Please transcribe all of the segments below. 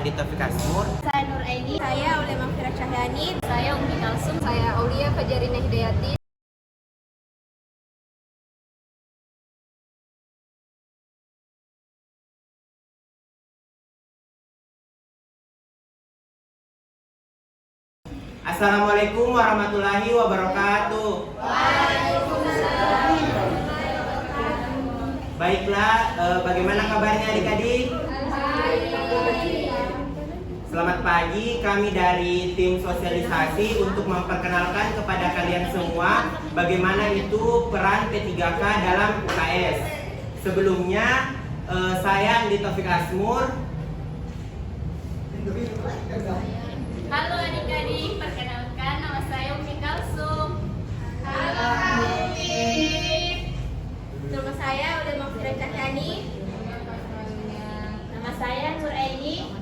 Andi Taufik Asmur. Saya Nur Aini. Saya Aulia Mahfira Cahyani. Saya Umi Kalsum. Saya Aulia Fajarina Hidayati. Assalamualaikum warahmatullahi wabarakatuh. Baiklah, bagaimana kabarnya adik-adik? Selamat pagi, kami dari tim sosialisasi untuk memperkenalkan kepada kalian semua bagaimana itu peran P3K dalam UKS. Sebelumnya, saya Andi Taufik Asmur. Halo adik-adik, perkenalkan nama saya Umi Kalsum. Halo Umi. Nama saya Aulia Mahfira Cahyani. Nama saya Nur Aini.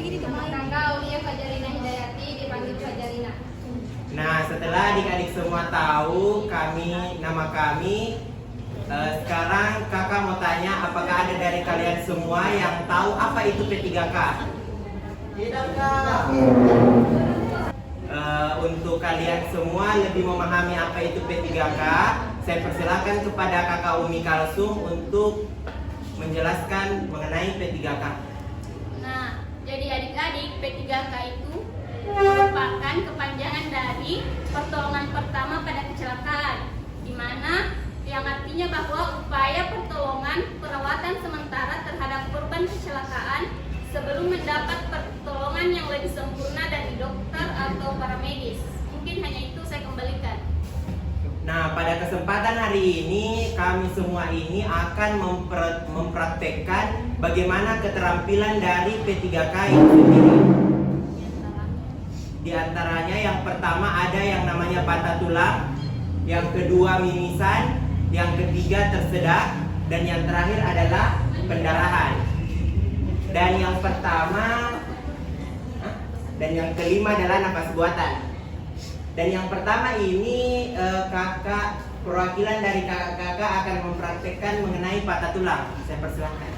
Kakak Aulia Fajarina Hidayati, dipanggil Fajarina. Nah, setelah adik-adik semua tahu nama kami, sekarang kakak mau tanya apakah ada dari kalian semua yang tahu apa itu P3K? Tidak, Kak. Untuk kalian semua lebih memahami apa itu P3K, saya persilakan kepada kakak Umi Kalsum untuk menjelaskan mengenai P3K. Nah, jadi adik-adik, P3K itu merupakan kepanjangan dari pertolongan pertama pada kecelakaan, di mana yang artinya bahwa upaya pertolongan perawatan sementara terhadap korban kecelakaan sebelum mendapat pertolongan yang lebih sempurna dari dokter atau para medis. Mungkin hanya itu saya kembalikan. Nah, pada kesempatan hari ini kami semua ini akan mempraktekkan bagaimana keterampilan dari P3K itu sendiri. Di antaranya yang pertama ada yang namanya patah tulang, yang kedua mimisan, yang ketiga tersedak, dan yang terakhir adalah pendarahan. Dan yang kelima adalah nafas buatan. Dan yang pertama ini kakak perwakilan dari kakak-kakak akan mempraktekkan mengenai patah tulang. Saya persilahkan.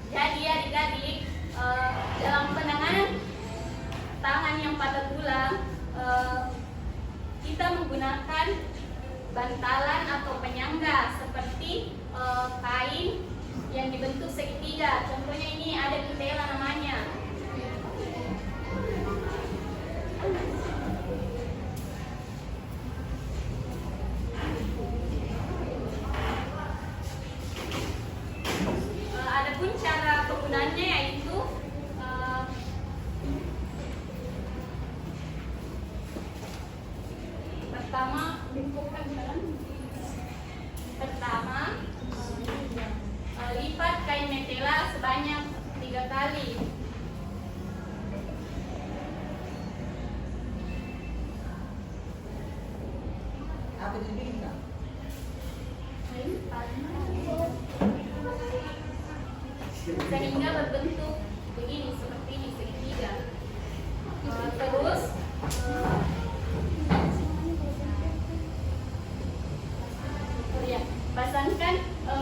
Jadi adik-adik, dalam penanganan tangan yang patah tulang, kita menggunakan bantalan atau penyangga seperti kain yang dibentuk segitiga. Contohnya ini ada Mitela namanya. Adapun cara penggunaannya yaitu pertama lipat kain Mitela sebanyak 3 kali. Sehingga berbentuk begini, seperti ini, segitiga. Terus pasangkan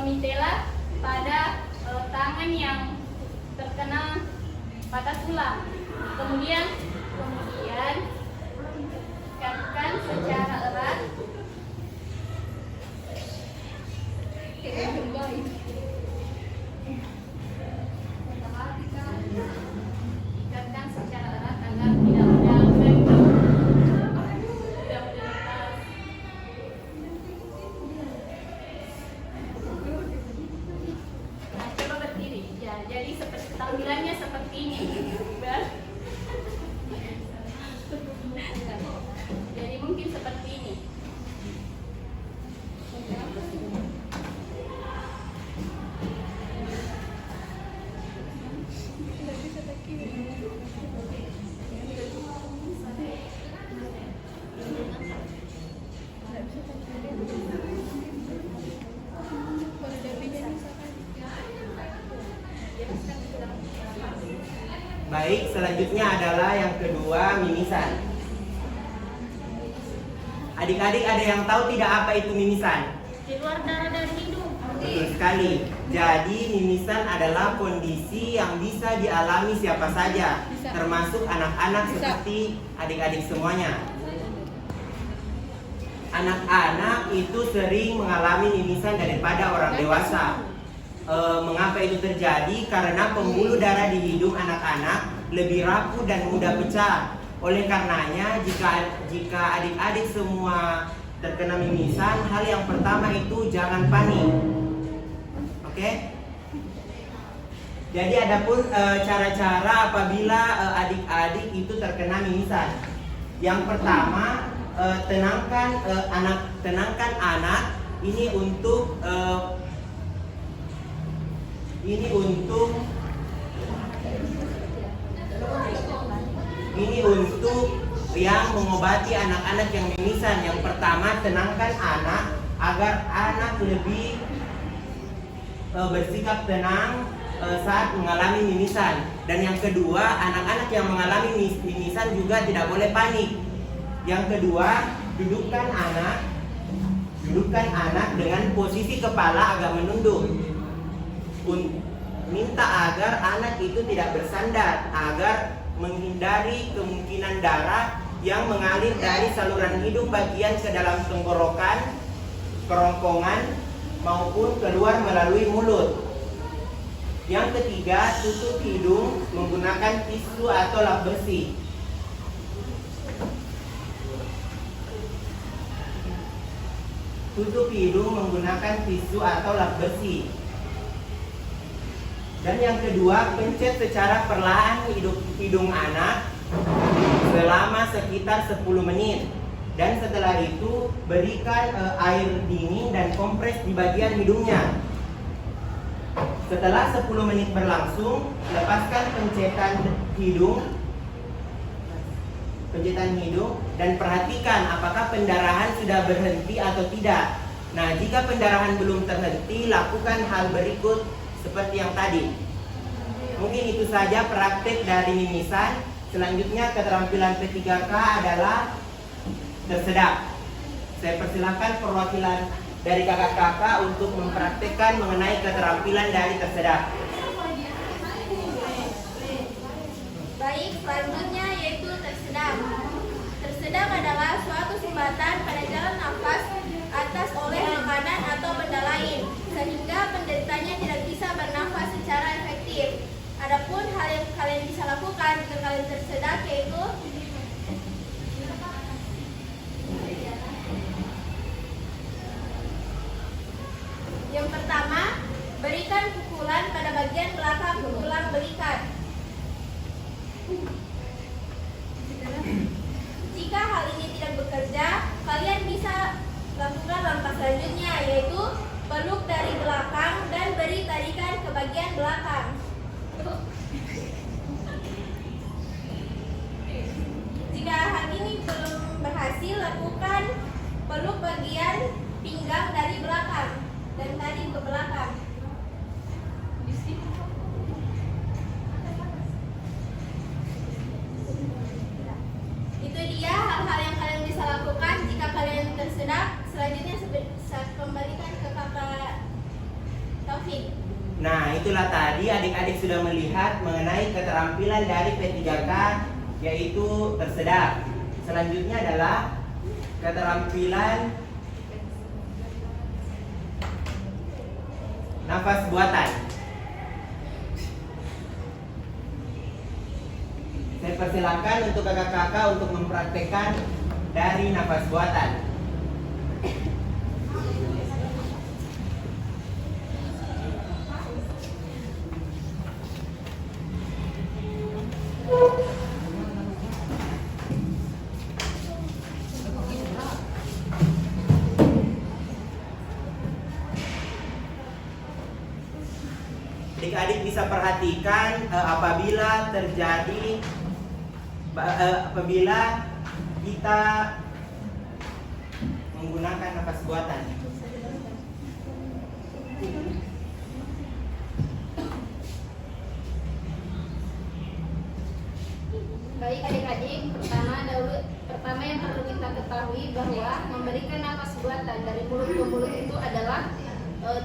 Mitela pada tangan yang terkena patah tulang. Kemudian ikatkan secara erat. Ikatkan secara erat agar tidak ada bentuk. Jadi seperti tampilannya seperti ini. Baik, selanjutnya adalah yang kedua, mimisan. Adik-adik ada yang tahu tidak apa itu mimisan? Keluar darah dari hidung. Betul sekali. Jadi mimisan adalah kondisi yang bisa dialami siapa saja, termasuk anak-anak seperti adik-adik semuanya. Anak-anak itu sering mengalami mimisan daripada orang dewasa. Mengapa itu terjadi? Karena pembuluh darah di hidung anak-anak lebih rapuh dan mudah pecah. Oleh karenanya, jika adik-adik semua terkena mimisan, hal yang pertama itu jangan panik. Oke? Jadi adapun cara-cara apabila adik-adik itu terkena mimisan. Yang pertama, tenangkan anak. Ini untuk yang mengobati anak-anak yang mimisan. Yang pertama, tenangkan anak agar anak lebih bersikap tenang saat mengalami mimisan. Dan yang kedua, anak-anak yang mengalami mimisan juga tidak boleh panik. Yang kedua, dudukkan anak dengan posisi kepala agak menunduk. Minta agar anak itu tidak bersandar, agar menghindari kemungkinan darah yang mengalir dari saluran hidung bagian ke dalam tenggorokan, kerongkongan, maupun keluar melalui mulut. Yang ketiga, tutup hidung menggunakan tisu atau lap bersih. Tutup hidung menggunakan tisu atau lap bersih. Dan yang kedua, pencet secara perlahan hidung anak selama sekitar 10 menit. Dan setelah itu berikan air dingin dan kompres di bagian hidungnya. Setelah 10 menit berlangsung, lepaskan pencetan hidung dan perhatikan apakah pendarahan sudah berhenti atau tidak. Nah, jika pendarahan belum terhenti, lakukan hal berikut seperti yang tadi. Mungkin itu saja praktek dari mimisan. Selanjutnya keterampilan P3K adalah tersedak. Saya persilakan perwakilan dari kakak-kakak untuk mempraktekkan mengenai keterampilan dari tersedak. Baik, selanjutnya yaitu tersedak. Tersedak adalah suatu sumbatan pada jalan nafas atas oleh makanan atau benda lain, sehingga penderitanya tidak bisa bernafas secara efektif. Adapun hal yang kalian bisa lakukan jika kalian tersedak yaitu yang pertama, berikan pukulan pada bagian belakang tulang belikat. Jika hal ini tidak bekerja, kalian bisa lakukan langkah selanjutnya, yaitu peluk dari belakang dan beri tarikan ke bagian belakang. Jika hal ini belum berhasil, lakukan peluk bagian pinggang dari belakang dan tarik ke belakang. Itu dia hal-hal yang kalian bisa lakukan jika kalian tersedak. Selanjutnya saya kembalikan ke Kakak Taufik. Nah, itulah tadi adik-adik sudah melihat mengenai keterampilan dari P3K, yaitu tersedak. Selanjutnya adalah keterampilan nafas buatan. Saya persilakan untuk kakak-kakak untuk mempraktekkan dari nafas buatan. Adik-adik bisa perhatikan apabila kita menggunakan nafas buatan. Baik adik-adik, pertama yang perlu kita ketahui bahwa memberikan napas buatan dari mulut ke mulut itu adalah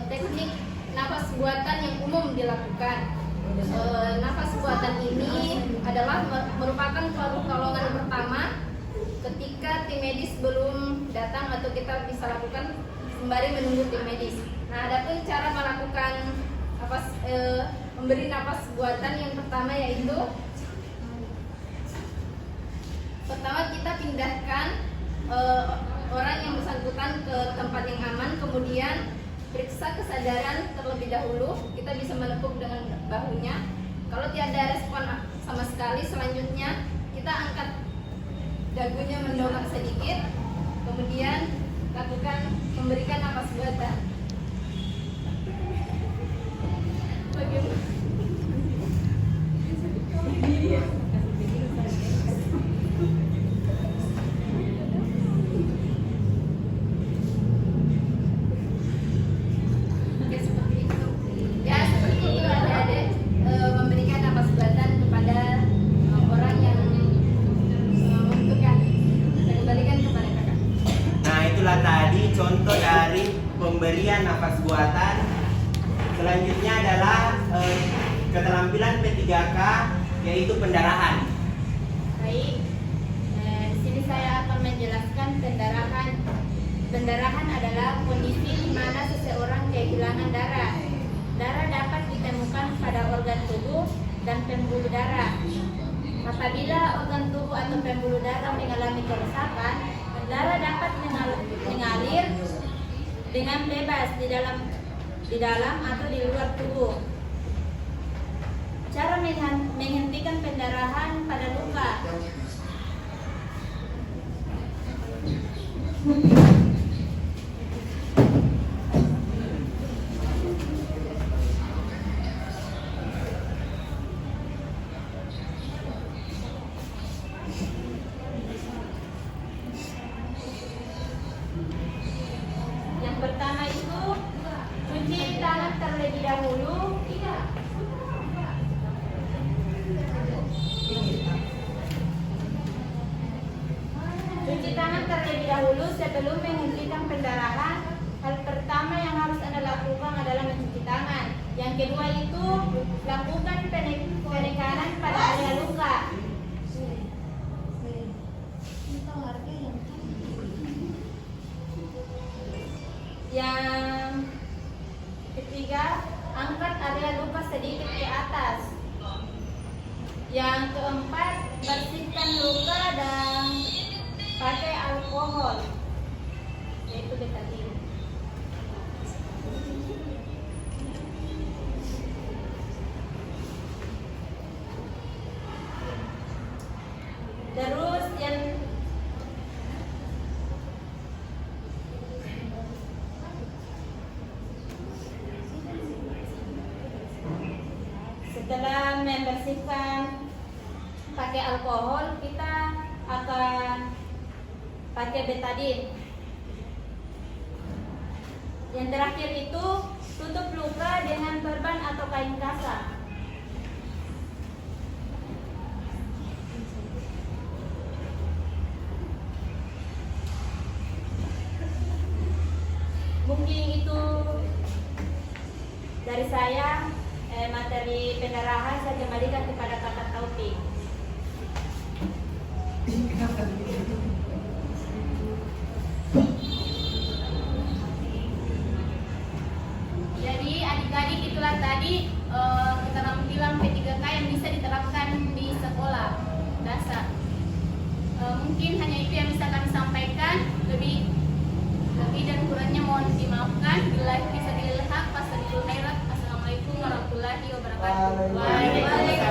teknik napas buatan yang umum dilakukan. Napas buatan ini adalah merupakan pertolongan pertama ketika tim medis belum datang atau kita bisa lakukan sembari menunggu tim medis. Nah, adapun cara melakukan memberi napas buatan yang pertama yaitu pertama kita pindahkan orang yang bersangkutan ke tempat yang aman, kemudian periksa kesadaran terlebih dahulu. Kita bisa menepuk dengan bahunya. Kalau tiada respon sama sekali, selanjutnya kita angkat dagunya mendongak sedikit, kemudian lakukan memberikan napas buatan. Memberikan napas buatan kepada orang yang membutuhkan. Saya kembalikan kepada kakak. Nah, itulah tadi contoh dari pemberian nafas buatan. Selanjutnya adalah keterampilan P3K, yaitu pendarahan. Baik, di sini saya akan menjelaskan pendarahan. Pendarahan adalah kondisi di mana seseorang kehilangan darah. Darah dapat ditemukan pada organ tubuh dan pembuluh darah. Apabila organ tubuh atau pembuluh darah mengalami kerusakan, darah dapat mengalir dengan bebas di dalam atau di luar tubuh. Cara menghentikan pendarahan pada luka. Yang pertama itu cuci tangan terlebih dahulu. Cuci tangan terlebih dahulu sebelum menghentikan pendarahan. Hal pertama yang harus Anda lakukan adalah mencuci tangan. Yang kedua itu lakukan penekanan pada area luka. Yang ketiga, angkat area luka sedikit ke atas. Yang keempat, bersihkan luka dan pakai alkohol, yaitu betadine. Terus yang setelah membersihkan pakai alkohol, kita akan pakai betadine. Yang terakhir itu tutup luka dengan perban atau kain kasar. Mungkin itu dari saya. Materi pendarahan saya kembalikan kepada Kakak Taufik. Jadi adik-adik, itulah tadi keterampilan P3K yang bisa diterapkan di sekolah dasar. Mungkin hanya itu yang bisa kami sampaikan. Lebih dan kurangnya mohon dimaafkan. Bila bisa dilihat pas di Assalamualaikum warahmatullahi wabarakatuh.